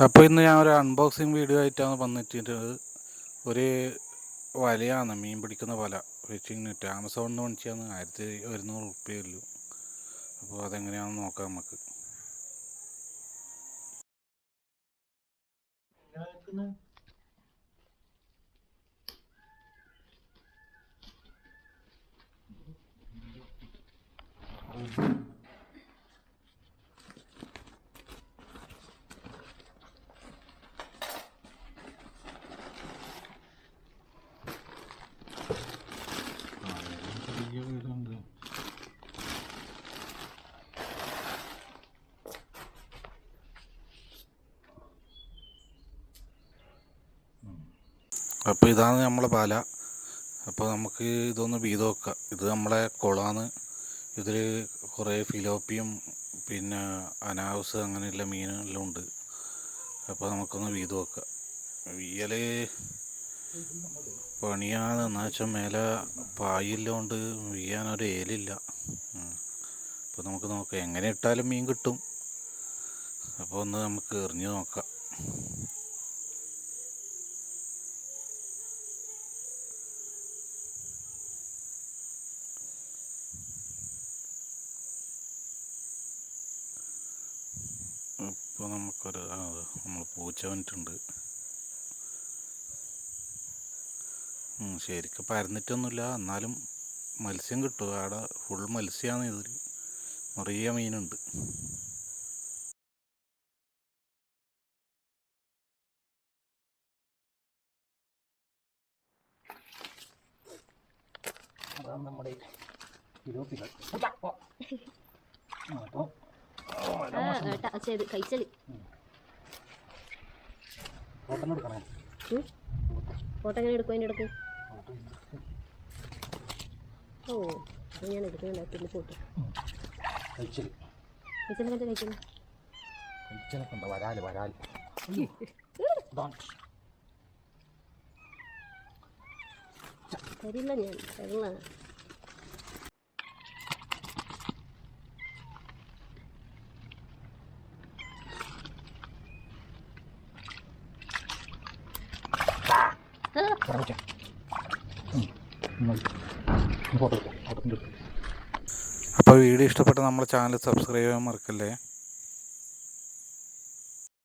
അപ്പോൾ ഇന്ന് ഞാൻ ഒരു അൺബോക്സിങ് വീഡിയോ ആയിട്ടാണ് വന്നിട്ട് ഒരു വലയാണ്, മീൻ പിടിക്കുന്ന വല, ഫിഷിംഗ് നെറ്റ്. ആമസോണിൽ നിന്ന് മേടിച്ചാണ്, 1100 ഉള്ളൂ. അപ്പോൾ അതെങ്ങനെയാണെന്ന് നോക്കാം നമുക്ക്. അപ്പോൾ ഇതാണ് നമ്മളെ പാല. അപ്പോൾ നമുക്ക് ഇതൊന്ന് വീത് വെക്കാം. ഇത് നമ്മളെ കുളമാണ്. ഇതിൽ കുറേ ഫിലോപ്പിയും പിന്നെ അനാവസ് അങ്ങനെയുള്ള മീനെല്ലാം ഉണ്ട്. അപ്പോൾ നമുക്കൊന്ന് വീത് വെക്കാം. വീയൽ പണിയാണ്, എന്ന് വെച്ചാൽ മേലെ പായില്ലോണ്ട് വീയാനൊരു ഏലില്ല. അപ്പോൾ നമുക്ക് നോക്കാം, എങ്ങനെ ഇട്ടാലും മീൻ കിട്ടും. അപ്പോൾ ഒന്ന് നമുക്ക് എറിഞ്ഞ് നോക്കാം. ഇപ്പോൾ നമുക്കൊരു നമ്മൾ പൂച്ച വന്നിട്ടുണ്ട്. ശരിക്കും പരന്നിട്ടൊന്നുമില്ല, എന്നാലും മത്സ്യം കിട്ടും. അവിടെ ഫുൾ മത്സ്യമാണ്. ഇതിൽ നിറയെ മീനുണ്ട്. അതാണ് നമ്മുടെ ഫോട്ടോ എങ്ങനെ എടുക്കും അതിൻ്റെ ഇടയ്ക്ക്? ഓ ഞാൻ എടുക്കുന്നുണ്ട്. പിന്നെ ഫോട്ടോ കഴിച്ചലൊക്കെ വരാല് വരാല് തരില്ല, ഞാൻ തരില്ല. അപ്പോൾ വീഡിയോ ഇഷ്ടപ്പെട്ട നമ്മുടെ ചാനൽ സബ്സ്ക്രൈബ് ചെയ്യാൻ മറക്കല്ലേ.